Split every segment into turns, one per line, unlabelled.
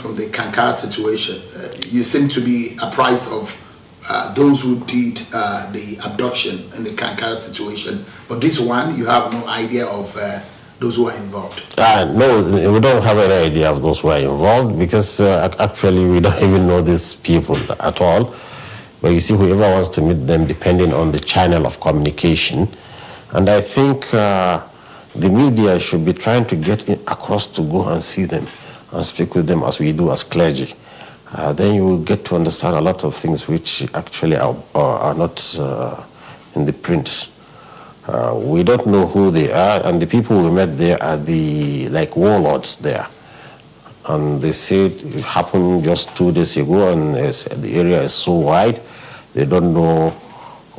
from the Kankara situation, you seem to be apprised of those who did the abduction in the Kankara situation. But this one, you have no idea of those who are involved.
No, we don't have any idea of those who are involved because actually we don't even know these people at all. But you see, whoever wants to meet them, depending on the channel of communication. And I think the media should be trying to get across to go and see them and speak with them as we do as clergy. Then you will get to understand a lot of things which actually are not in the print. We don't know who they are, and the people we met there are the warlords there. And they said it happened just 2 days ago, and the area is so wide, they don't know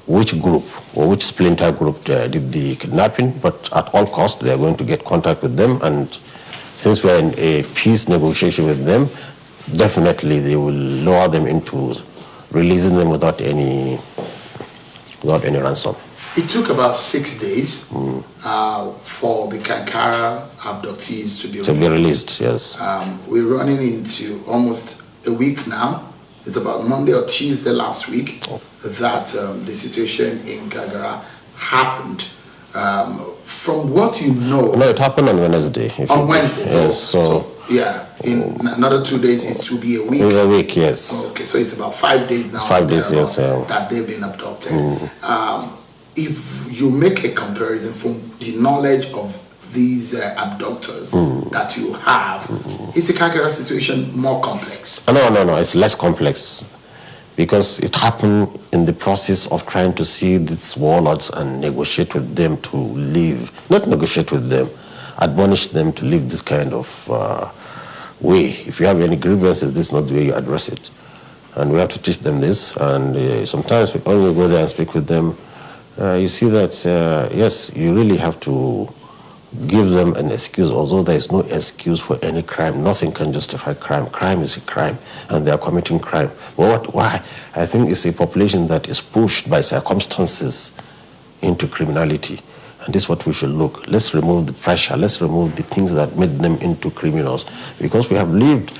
which group or which splinter group did the kidnapping, but at all costs they are going to get contact with them, and since we are in a peace negotiation with them, definitely they will lower them into releasing them without any ransom.
It took about 6 days for the Kankara abductees to be released.
Yes.
We're running into almost a week now. It's about Monday or Tuesday last week that the situation in Kankara happened. From what you know...
No, it happened on Wednesday.
On Wednesday?
Yes, so
yeah, in another 2 days it will be a week.
A week, yes.
Okay, so it's about 5 days now.
It's 5 days, yes.
That they've been abducted. If you make a comparison from the knowledge of these abductors that you have, is the Kankara situation more complex?
No, it's less complex because it happened in the process of trying to see these warlords and negotiate with them to leave, not negotiate with them, admonish them to leave this kind of way. If you have any grievances, this is not the way you address it. And we have to teach them this, and sometimes when we go there and speak with them, you see that, yes, you really have to give them an excuse, although there is no excuse for any crime. Nothing can justify crime. Crime is a crime, and they are committing crime. But why? I think it's a population that is pushed by circumstances into criminality, and this is what we should look. Let's remove the pressure. Let's remove the things that made them into criminals, because we have lived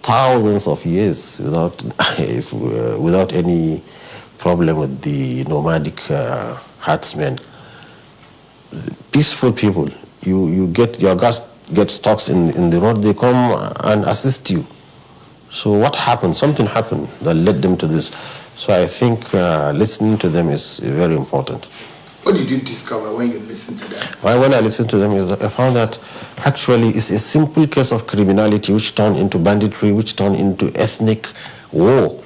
thousands of years without any problem with the nomadic herdsmen. Peaceful people, you get your gas get stuck in the road, they come and assist you. So what happened? Something happened that led them to this. So I think listening to them is very important.
What did you discover when you listened to them?
When I listened to them, is that I found that actually it's a simple case of criminality which turned into banditry, which turned into ethnic war.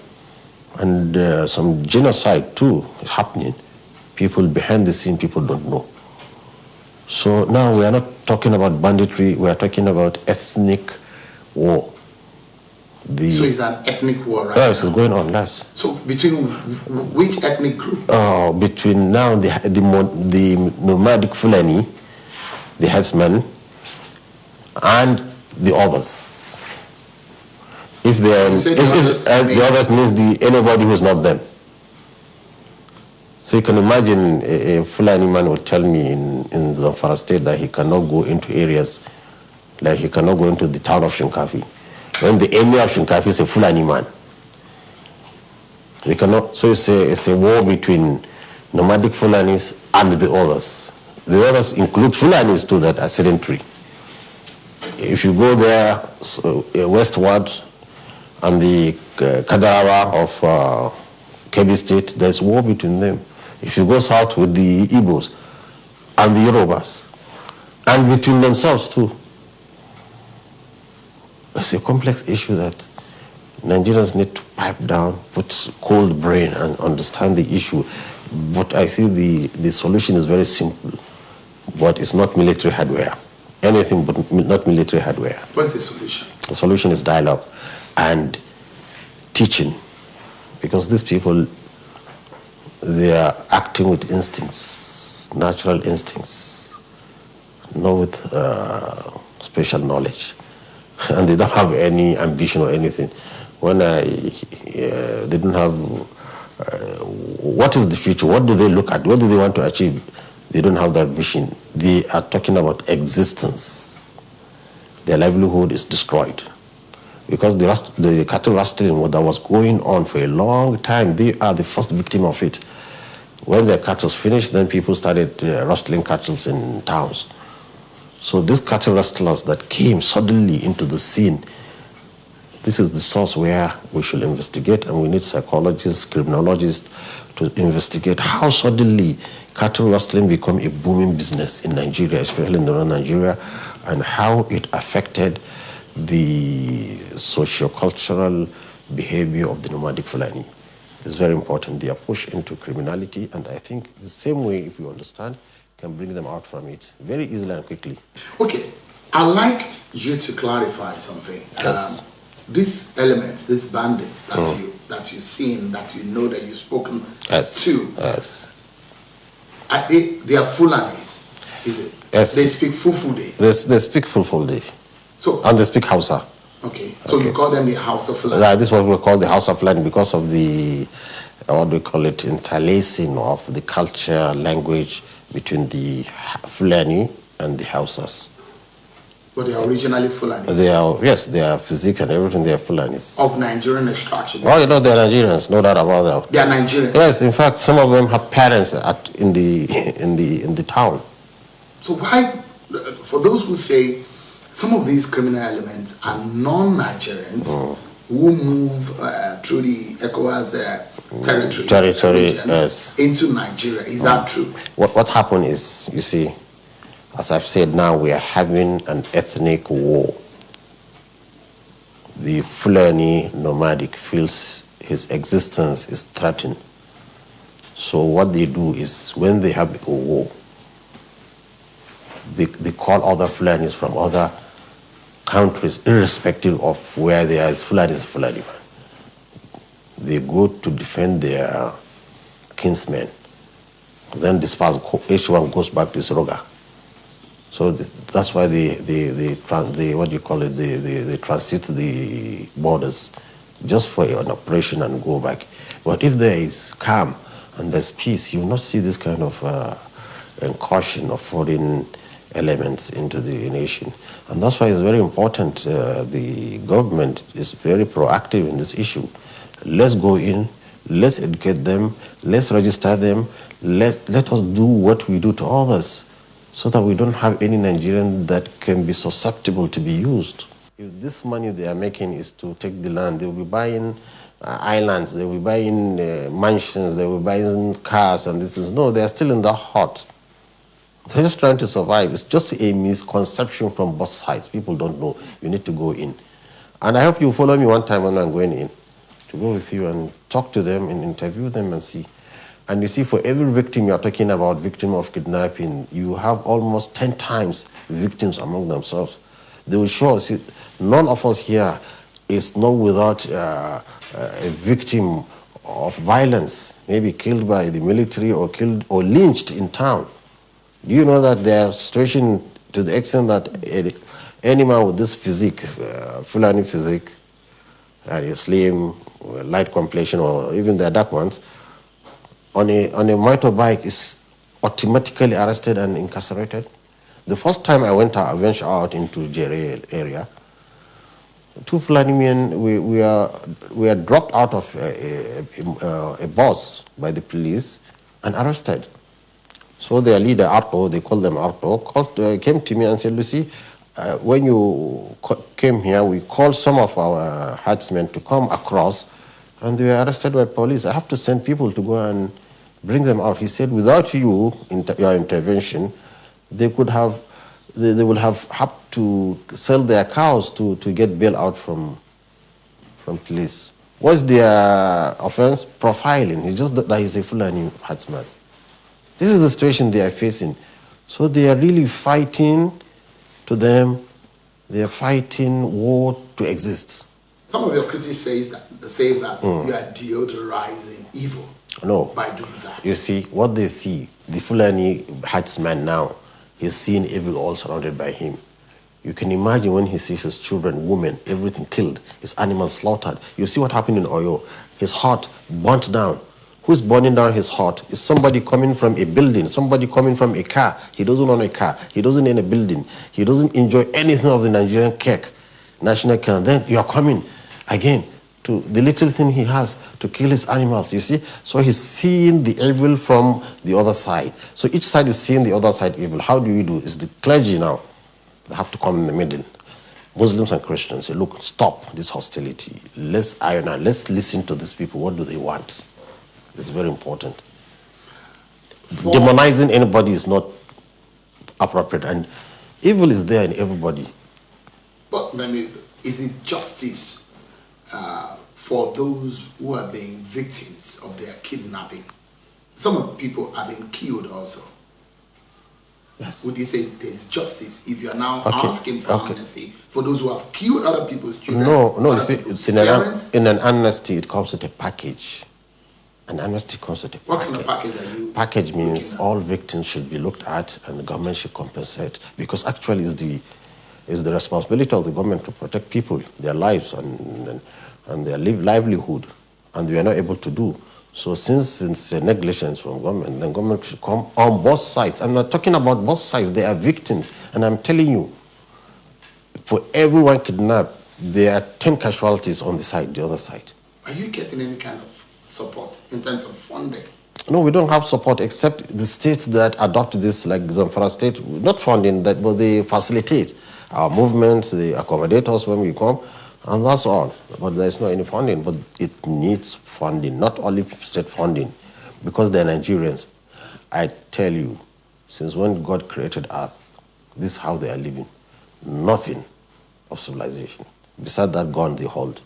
And some genocide too is happening. People behind the scene, people don't know. So now we are not talking about banditry, we are talking about ethnic war.
So it's an ethnic war, right?
Yes, it's going on, yes.
So between which ethnic group?
Between now the nomadic Fulani, the herdsmen, and the others. If they are, the others means anybody who is not them. So you can imagine a Fulani man would tell me in Zamfara state that he cannot go into areas, like he cannot go into the town of Shinkafi. When the emir of Shinkafi is a Fulani man. They cannot, so it's a war between nomadic Fulanis and the others. The others include Fulanis too that are sedentary. If you go there westward and the Kadarawa of Kebbi State, there's war between them. If you go south with the Igbos and the Yorubas, and between themselves too. It's a complex issue that Nigerians need to pipe down, put cold brain and understand the issue. But I see the solution is very simple, but it's not military hardware. Anything but not military hardware.
What's the solution?
The solution is dialogue and teaching, because these people, they are acting with instincts, natural instincts, not with special knowledge. And they don't have any ambition or anything. When they don't have, what is the future? What do they look at? What do they want to achieve? They don't have that vision. They are talking about existence. Their livelihood is destroyed. because the cattle rustling that was going on for a long time, they are the first victim of it. When the cattle finished, then people started rustling cattle in towns. So these cattle rustlers that came suddenly into the scene, this is the source where we should investigate, and we need psychologists, criminologists to investigate how suddenly cattle rustling become a booming business in Nigeria, especially in northern Nigeria, and how it affected the socio-cultural behavior of the nomadic Fulani. It's very important. They are pushed into criminality, and I think the same way, if you understand, can bring them out from it very easily and quickly.
Okay, I'd like you to clarify something.
Yes.
These elements, these bandits that you've seen, that you know, that you've spoken to,
yes,
they are Fulanis, is it?
Yes.
They speak Fulfulde.
They speak Fulfulde.
So,
and they speak Hausa.
Okay, so you call them the House of Fulani?
This is what we call the House of Fulani because of the, what we call it, interlacing of the culture, language between the Fulani and the Hausas.
But they are originally Fulani?
They are, yes, they are physique and everything, they are Fulanis.
Of Nigerian extraction?
Oh, you know, they are Nigerians, no doubt about that.
They are Nigerians?
Yes, in fact, some of them have parents in the town.
So why, for those who say some of these criminal elements are non-Nigerians who move through the ECOWAS territory region,
yes,
into Nigeria, is that true?
What happened is, you see, as I've said now, we are having an ethnic war. The Fulani nomadic feels his existence is threatened. So what they do is, when they have a war, they call other Fulanis from other countries, irrespective of where they are. Fulani is Fulani man. They go to defend their kinsmen. Then disperse, each one goes back to his roga. So that's why they what you call it, they transit the borders just for an operation and go back. But if there is calm and there's peace, you will not see this kind of incursion of foreign elements into the nation. And that's why it's very important, the government is very proactive in this issue. Let's go in, let's educate them, let's register them, let us do what we do to others, so that we don't have any Nigerian that can be susceptible to be used. If this money they are making is to take the land, they will be buying islands, they will be buying mansions, they will be buying cars, and this is, no, they are still in the hut. They're just trying to survive. It's just a misconception from both sides. People don't know. You need to go in. And I hope you follow me one time when I'm going in, to go with you and talk to them and interview them and see. And you see, for every victim you are talking about, victim of kidnapping, you have almost 10 times victims among themselves. They will show us, none of us here is not without a victim of violence, maybe killed by the military or killed or lynched in town. Do you know that their situation, to the extent that any man with this physique, Fulani physique, and a slim, light complexion, or even the dark ones, on a motorbike is automatically arrested and incarcerated? The first time I ventured out into Jere area, two Fulani men, we were dropped out of a bus by the police and arrested. So their leader, Arto, they call them Arto, came to me and said, Lucy, when you came here, we called some of our herdsmen to come across, and they were arrested by police. I have to send people to go and bring them out. He said, without your intervention, they would have had to sell their cows to get bail out from police. What's their offense? Profiling. It's just that he's a Fulani herdsman. This is the situation they are facing. So they are really fighting, to them, they are fighting war to exist.
Some of your critics say that you are deodorizing evil by doing that.
You see, what they see, the Fulani herdsman now, he's seeing evil all surrounded by him. You can imagine when he sees his children, women, everything killed, his animals slaughtered. You see what happened in Oyo. His hut burnt down. Who's burning down his hut? Is somebody coming from a building, somebody coming from a car. He doesn't own a car. He doesn't own a building. He doesn't enjoy anything of the Nigerian cake. national killer. Then you are coming again to the little thing he has to kill his animals, you see? So he's seeing the evil from the other side. So each side is seeing the other side evil. How do we do? It's the clergy now. They have to come in the middle. Muslims and Christians say, look, stop this hostility. Let's iron out. Let's listen to these people. What do they want? It's very important. Demonizing anybody is not appropriate. And evil is there in everybody.
But, is it justice for those who are being victims of their kidnapping? Some of the people are being killed also.
Yes.
Would you say there's justice if you are now asking for amnesty for those who have killed other people's children?
No, you see, it's in an amnesty, it comes with a package. An amnesty comes with a package.
What kind of package are you?
Package means all victims should be looked at and the government should compensate, because actually it's the responsibility of the government to protect people, their lives and their livelihood, and we are not able to do. So since it's a negligence from government, then government should come on both sides. I'm not talking about both sides, they are victims. And I'm telling you, for everyone kidnapped, there are 10 casualties on the other side.
Are you getting any kind of support in terms of funding?
No, we don't have support except the states that adopt this, like Zamfara state, not funding, but they facilitate our movement, they accommodate us when we come, and that's all. But there's no any funding, but it needs funding, not only state funding, because they're Nigerians. I tell you, since when God created earth, this is how they are living. Nothing of civilization. Besides that gun they hold.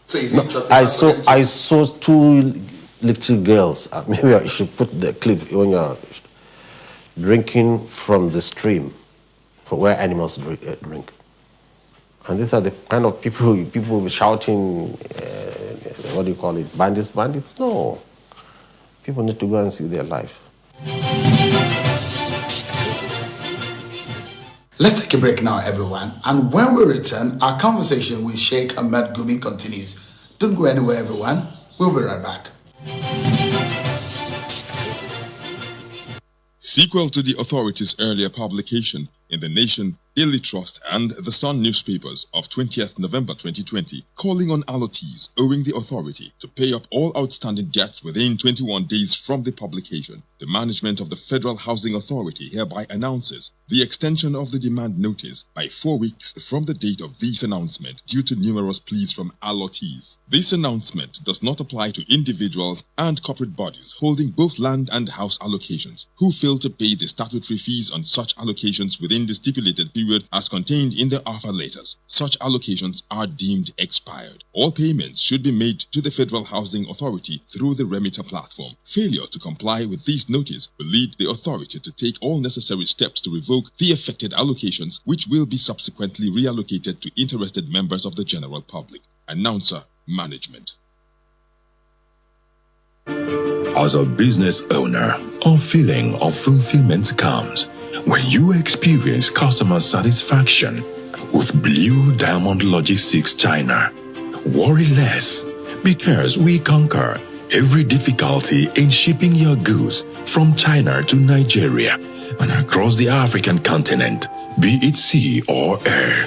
So is it just
I saw two little girls. Maybe I should put the clip when you're drinking from the stream, from where animals drink. And these are the kind of people will be shouting, what do you call it, bandits? No. People need to go and see their life.
Let's take a break now, everyone. And when we return, our conversation with Sheikh Gumi continues. Don't go anywhere, everyone. We'll be right back.
Sequel to the authorities' earlier publication in The Nation, Daily Trust and The Sun newspapers of 20th November 2020, calling on allottees owing the authority to pay up all outstanding debts within 21 days from the publication. The management of the Federal Housing Authority hereby announces the extension of the demand notice by 4 weeks from the date of this announcement due to numerous pleas from allottees. This announcement does not apply to individuals and corporate bodies holding both land and house allocations who fail to pay the statutory fees on such allocations within the stipulated period as contained in the offer letters. Such allocations are deemed expired. All payments should be made to the Federal Housing Authority through the remitter platform. Failure to comply with this notice will lead the authority to take all necessary steps to revoke the affected allocations, which will be subsequently reallocated to interested members of the general public. Announcer Management.
As a business owner, a feeling of fulfillment comes when you experience customer satisfaction with Blue Diamond Logistics China. Worry less, because we conquer every difficulty in shipping your goods from China to Nigeria and across the African continent, be it sea or air.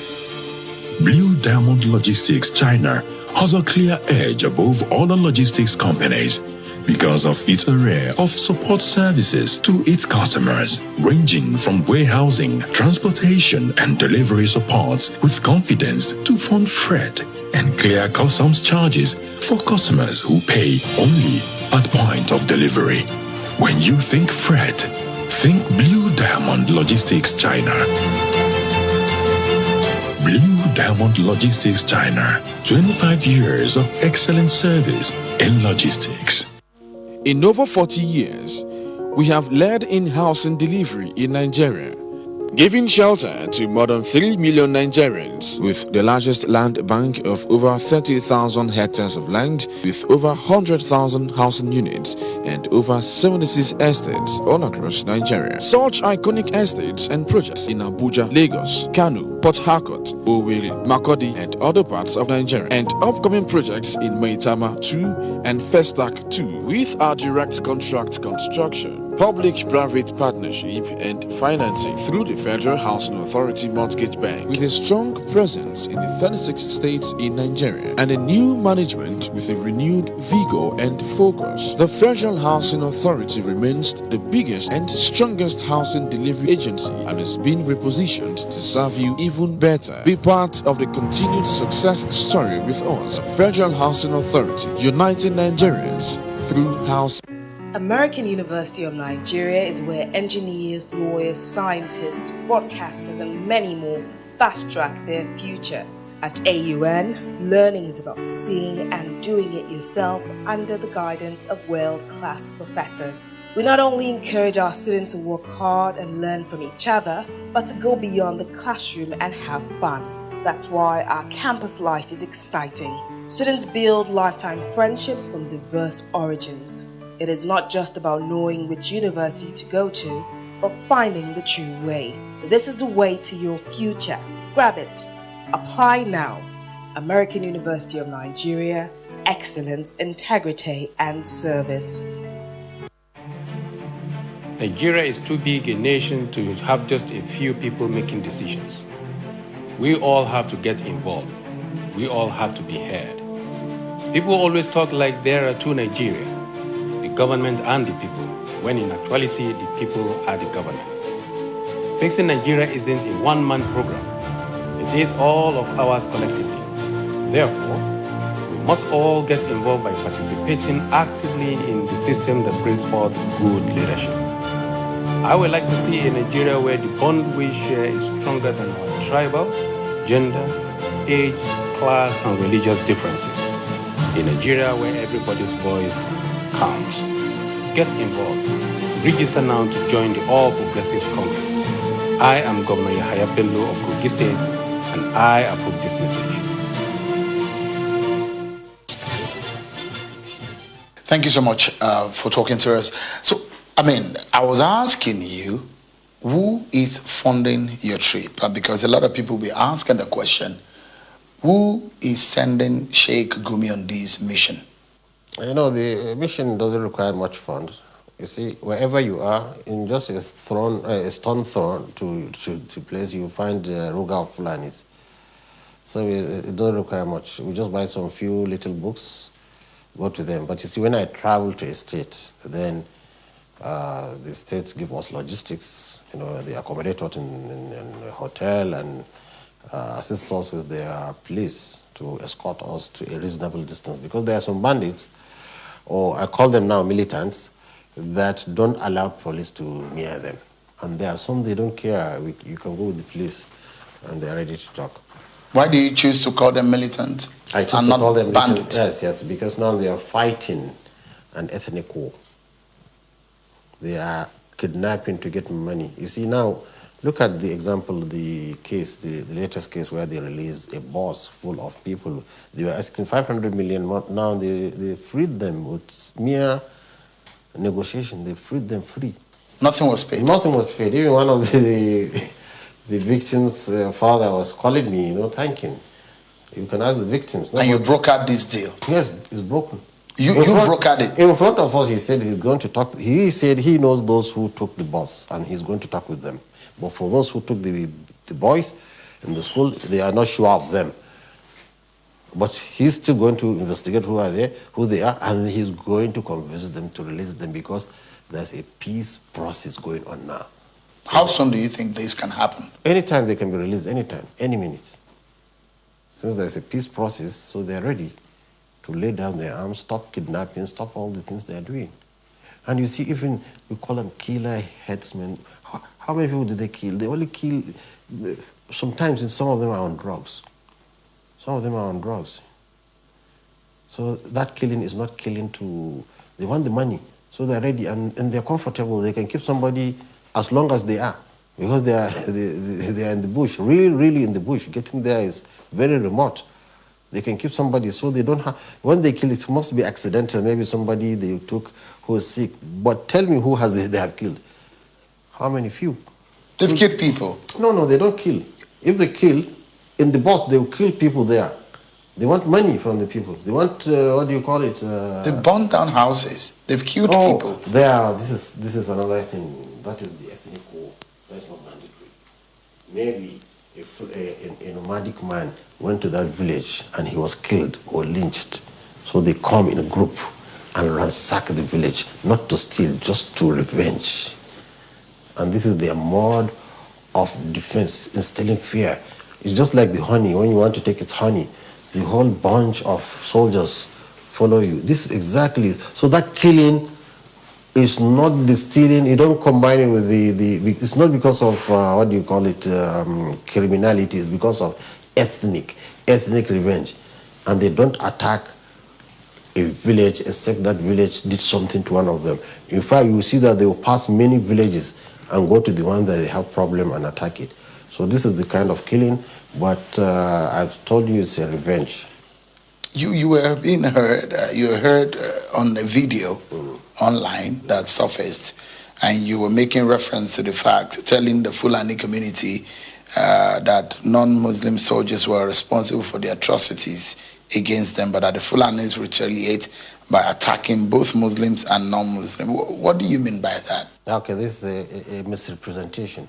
Blue Diamond Logistics China has a clear edge above other logistics companies because of its array of support services to its customers, ranging from warehousing, transportation, and delivery supports with confidence to fund freight and clear customs charges for customers who pay only at point of delivery. When you think freight, think Blue Diamond Logistics China. Blue Diamond Logistics China, 25 years of excellent service in logistics.
In over 40 years, we have led in housing delivery in Nigeria, giving shelter to more than 3 million Nigerians, with the largest land bank of over 30,000 hectares of land, with over 100,000 housing units and over 76 estates all across Nigeria. Such iconic estates and projects in Abuja, Lagos, Kano, Port Harcourt, Owerri, Makurdi, and other parts of Nigeria, and upcoming projects in Maitama 2 and Festac 2 with our direct contract construction, public-private partnership, and financing through the Federal Housing Authority Mortgage Bank, with a strong presence in the 36 states in Nigeria and a new management with a renewed vigor and focus. The Federal Housing Authority remains the biggest and strongest housing delivery agency and has been repositioned to serve you even better. Be part of the continued success story with us. Federal Housing Authority, uniting Nigerians through housing.
American University of Nigeria is where engineers, lawyers, scientists, broadcasters, and many more fast-track their future. At AUN, learning is about seeing and doing it yourself under the guidance of world-class professors. We not only encourage our students to work hard and learn from each other, but to go beyond the classroom and have fun. That's why our campus life is exciting. Students build lifetime friendships from diverse origins. It is not just about knowing which university to go to, but finding the true way. This is the way to your future. Grab it. Apply now. American University of Nigeria, excellence, integrity, and service.
Nigeria is too big a nation to have just a few people making decisions. We all have to get involved. We all have to be heard. People always talk like there are two Nigeria, the government and the people, when in actuality the people are the government. Fixing Nigeria isn't a one-man program. It is all of ours collectively. Therefore, we must all get involved by participating actively in the system that brings forth good leadership. I would like to see a Nigeria where the bond we share is stronger than our tribal, gender, age, class, and religious differences. A Nigeria where everybody's voice counts. Get involved. Register now to join the All Progressives Congress. I am Governor Yahaya Bello of Kogi State, and I approve this message.
Thank you so much for talking to us. So, I was asking you, who is funding your trip? Because a lot of people will be asking the question, who is sending Sheikh Gumi on this mission?
The mission doesn't require much funds. You see, wherever you are, in just a stone throw to place, you find Ruga of Fulanis. So it doesn't require much. We just buy some few little books, go to them. But you see, when I travel to a state, then the states give us logistics. They accommodate us in a hotel and assist us with their police to escort us to a reasonable distance. Because there are some bandits, or I call them now militants, that don't allow police to near them. And there are some, they don't care. You can go with the police and they're ready to talk.
Why do you choose to call them militant
I choose
and
to
not
call them
bandits?
Yes, because now they are fighting an ethnic war. They are kidnapping to get money. You see now, look at the example, the case, the latest case where they released a bus full of people. They were asking 500 million. Now they freed them with mere negotiation. They freed them free.
Nothing was paid.
Nothing was paid. Even one of the victim's father was calling me, thanking. You can ask the victims.
And you brokered this deal?
Yes, it's broken.
You brokered it?
In front of us, he said he's going to talk. He said he knows those who took the bus and he's going to talk with them. But for those who took the boys in the school, they are not sure of them. But he's still going to investigate who they are, and he's going to convince them to release them because there's a peace process going on now.
How soon do you think this can happen?
Anytime they can be released, anytime, any minute. Since there's a peace process, so they're ready to lay down their arms, stop kidnapping, stop all the things they're doing. And you see, even we call them killer headsmen. How many people did they kill? They only kill, sometimes some of them are on drugs. Some of them are on drugs. So that killing is not killing they want the money. So they're ready and they're comfortable. They can keep somebody as long as they are. Because they are in the bush, really in the bush. Getting there is very remote. They can keep somebody so they don't have, when they kill it must be accidental. Maybe somebody they took who is sick. But tell me who they have killed. How many? Few.
They've killed people?
No, they don't kill. If they kill, in the box, they will kill people there. They want money from the people. They want, what do you call it?
They burn down houses. They've killed people.
This is another thing. That is the ethnic war. That's not mandatory. Maybe if a nomadic man went to that village and he was killed or lynched, so they come in a group and ransack the village, not to steal, just to revenge. And this is their mode of defense, instilling fear. It's just like the honey. When you want to take its honey, the whole bunch of soldiers follow you. This is exactly, so that killing is not the stealing, you don't combine it with it's not because of, what do you call it, criminality, it's because of ethnic revenge. And they don't attack a village except that village did something to one of them. In fact, you will see that they will pass many villages and go to the one that they have problem and attack it. So this is the kind of killing, but I've told you it's a revenge.
You were being heard, you were heard on a video online that surfaced, and you were making reference to the fact, telling the Fulani community that non-Muslim soldiers were responsible for the atrocities against them, but that the Fulanis retaliate by attacking both Muslims and non-Muslims. What do you mean by that?
Okay, this is a misrepresentation,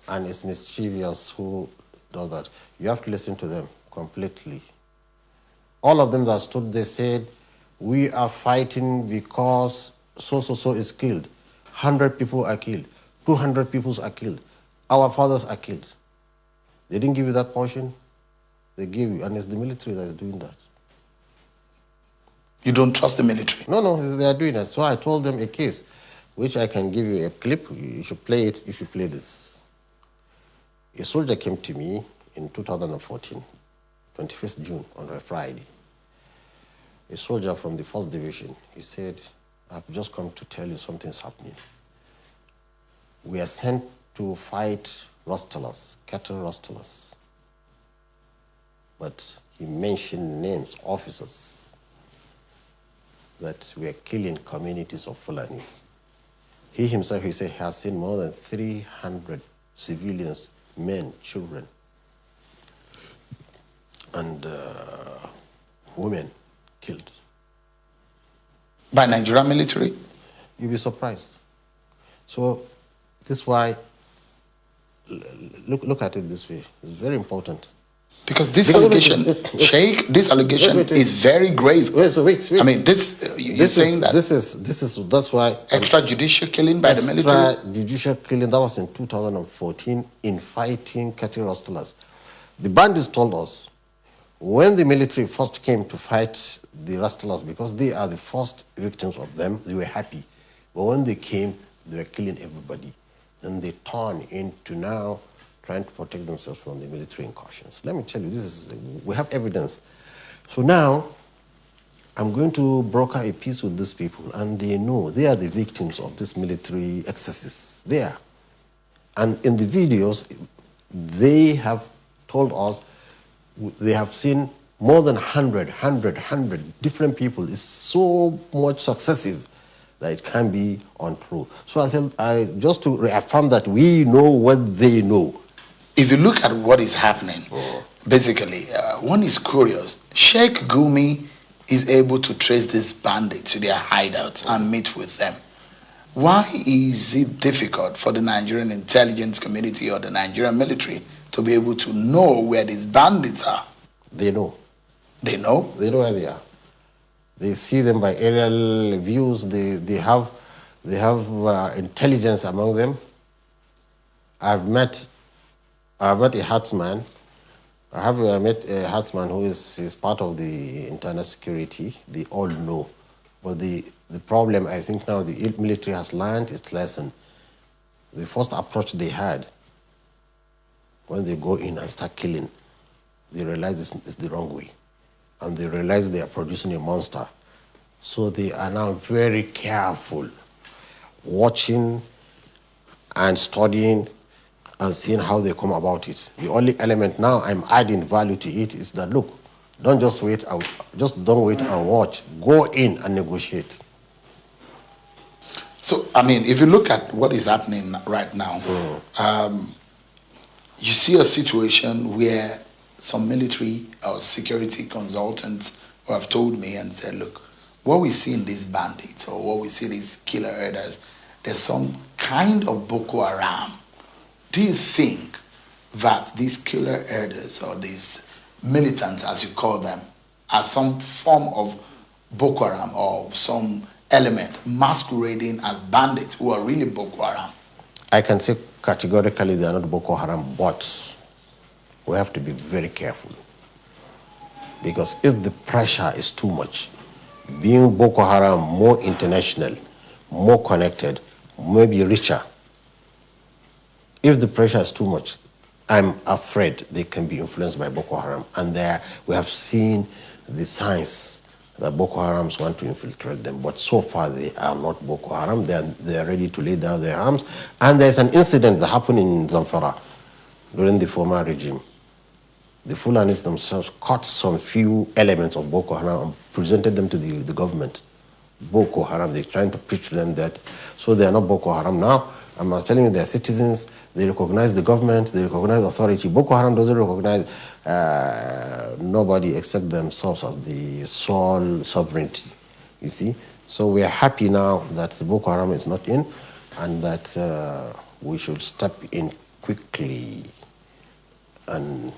and it's mischievous who does that. You have to listen to them completely. All of them that stood, they said, we are fighting because so is killed. 100 people are killed. 200 people are killed. Our fathers are killed. They didn't give you that portion. They gave you, and it's the military that is doing that.
You don't trust the military?
No, they are doing that. So I told them a case, which I can give you a clip. You should play it if you play this. A soldier came to me in 2014, 21st June, on a Friday. A soldier from the 1st Division, he said, I've just come to tell you something's happening. We are sent to fight rustlers, cattle rustlers. But he mentioned names, officers, that we are killing communities of Fulanis. He himself, he said, he has seen more than 300 civilians, men, children, and women killed.
By Nigerian military?
You'll be surprised. So this is why, look at it this way. It's very important.
Because this allegation, Sheikh, this allegation is very grave.
Wait.
I mean, you're saying that?
That's why.
Extrajudicial killing by the military?
Extrajudicial killing, that was in 2014 in fighting cattle rustlers. The bandits told us, when the military first came to fight the rustlers, because they are the first victims of them, they were happy. But when they came, they were killing everybody. And they turned into now trying to protect themselves from the military incursions. Let me tell you, we have evidence. So now, I'm going to broker a peace with these people, and they know they are the victims of these military excesses. They are. And in the videos, they have told us they have seen more than 100 different people. It's so much successive that it can be untrue. So just to reaffirm that we know what they know.
If you look at what is happening, basically, one is curious. Sheikh Gumi is able to trace these bandits to their hideouts and meet with them. Why is it difficult for the Nigerian intelligence community or the Nigerian military to be able to know where these bandits are?
They know.
They know?
They know where they are. They see them by aerial views. They have intelligence among them. I've met a herdsman. I met a herdsman who is part of the internal security. They all know. But the problem, I think now the military has learned its lesson. The first approach they had, when they go in and start killing, they realize it's the wrong way. And they realize they are producing a monster. So they are now very careful, watching and studying and seeing how they come about it. The only element now I'm adding value to it is that, look, don't just wait out, just don't wait and watch. Go in and negotiate.
So, I mean, if you look at what is happening right now, you see a situation where some military or security consultants who have told me and said, look, what we see in these bandits or what we see these killer herders, there's some kind of Boko Haram. Do you think that these killer herders or these militants, as you call them, are some form of Boko Haram or some element masquerading as bandits who are really Boko Haram?
I can say categorically they are not Boko Haram, but we have to be very careful. Because if the pressure is too much, being Boko Haram more international, more connected, maybe richer, if the pressure is too much, I'm afraid they can be influenced by Boko Haram. And there we have seen the signs that Boko Harams want to infiltrate them. But so far they are not Boko Haram. They are ready to lay down their arms. And there's an incident that happened in Zamfara during the former regime. The Fulanis themselves caught some few elements of Boko Haram and presented them to the government. Boko Haram, they're trying to preach to them that, so they are not Boko Haram now. I'm telling you, they're citizens, they recognize the government, they recognize authority. Boko Haram doesn't recognize nobody except themselves as the sole sovereignty, you see. So we are happy now that Boko Haram is not in and that we should step in quickly and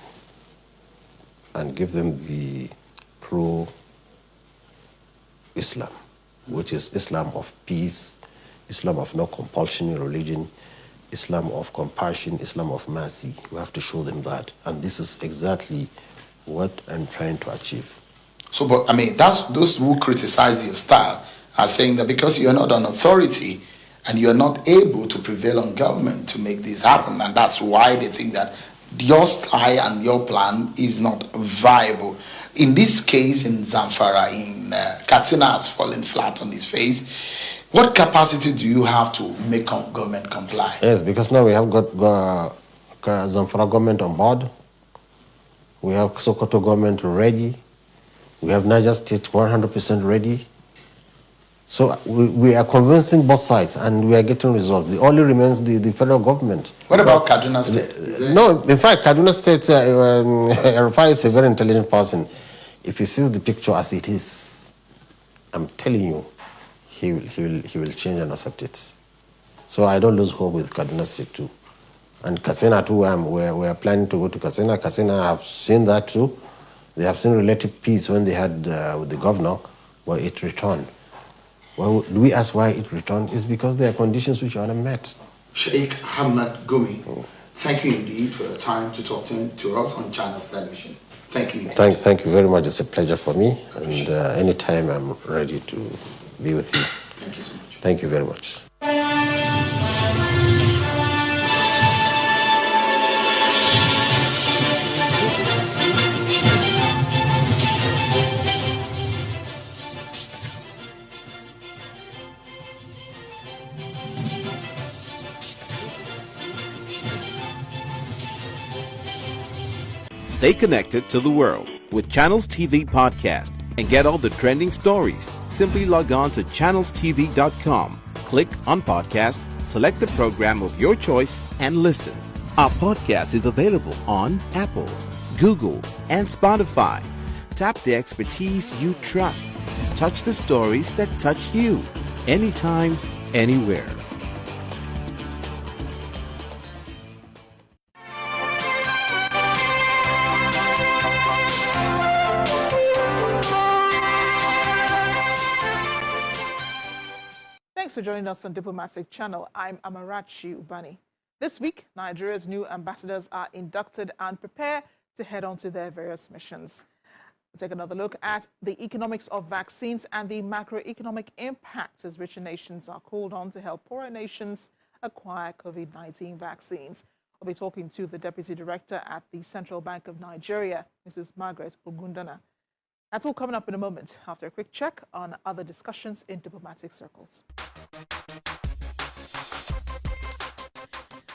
give them the pro-Islam, which is Islam of peace, Islam of no compulsion in religion, Islam of compassion, Islam of mercy. We have to show them that. And this is exactly what I'm trying to achieve.
So, but I mean, that's those who criticize your style are saying that because you're not an authority and you're not able to prevail on government to make this happen, and that's why they think that your style and your plan is not viable. In this case, in Zamfara, in Katsina has fallen flat on his face. What capacity do you have to make government comply?
Yes, because now we have got Zamfara government on board. We have Sokoto government ready. We have Niger State 100% ready. So we are convincing both sides and we are getting results. The only remains the federal government.
What about Kaduna State?
No, in fact, Kaduna State, Rufai is a very intelligent person. If he sees the picture as it is, I'm telling you, he will change and accept it. So I don't lose hope with Kaduna State too. And Katsina too, we are planning to go to Katsina. Katsina have seen that too. They have seen relative peace when they had with the governor, but it returned. Well, we ask why it returned? It's because there are conditions which are not met.
Sheikh Gumi, thank you indeed for your time to talk to us on Channels Television. Thank you.
Thank you very much. It's a pleasure for me. And anytime I'm ready to be with you.
Thank you so much.
Thank you very much.
Stay connected to the world with Channels TV Podcast and get all the trending stories. Simply log on to channelstv.com, click on podcast, select the program of your choice, and listen. Our podcast is available on Apple, Google, and Spotify. Tap the expertise you trust. Touch the stories that touch you. Anytime, anywhere.
Thanks for joining us on Diplomatic Channel. I'm Amarachi Ubani. This week, Nigeria's new ambassadors are inducted and prepare to head on to their various missions. We'll take another look at the economics of vaccines and the macroeconomic impact as richer nations are called on to help poorer nations acquire COVID-19 vaccines. We'll be talking to the Deputy Director at the Central Bank of Nigeria, Mrs. Margaret Ogundana. That's all coming up in a moment after a quick check on other discussions in diplomatic circles.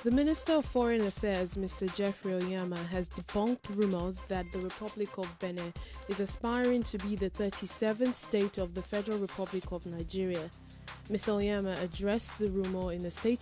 The Minister of Foreign Affairs, Mr. Jeffrey Oyama, has debunked rumors that the Republic of Benin is aspiring to be the 37th state of the Federal Republic of Nigeria. Mr. Oyama addressed the rumor in a statement